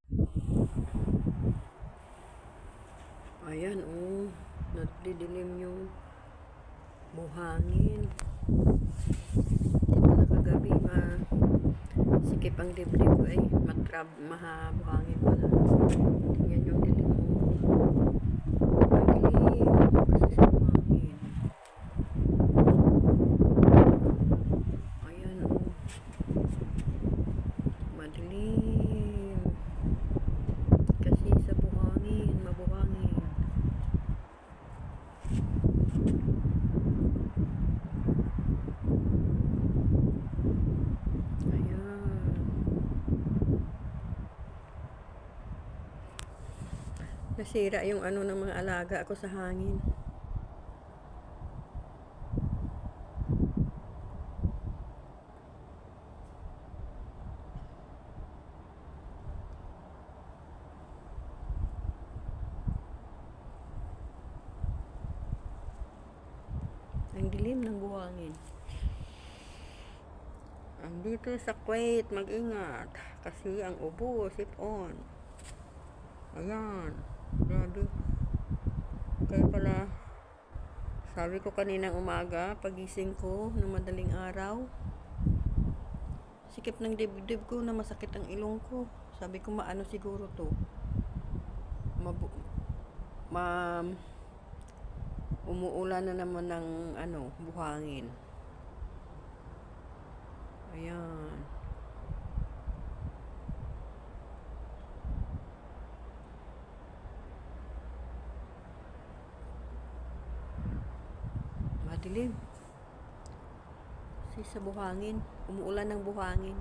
Ayan, oh. Nagdidilim yung buhangin. Di ba nakagabi, sikip ang dibdib ko ay mahabuhangin pala. Tingnan yung dilim mo. Ang dilim. Kasi sa buhangin. Ayan, oh. Madilim. Kasi sa buhangin, mabuhangin. Nasira yung ano ng mga alaga ako sa hangin. Ang dilim ng buhangin. Andito sa Kuwait, mag-ingat. Kasi ang ubo, sipon. Ayan. Grabe. Kaya pala, sabi ko kaninang umaga, pagising ko ng madaling araw, sikip ng dibdib ko na masakit ang ilong ko. Sabi ko, maano siguro to. Umuulan na naman ng buhangin. Ayan. Madilim. Kasi sa buhangin, umuulan ng buhangin.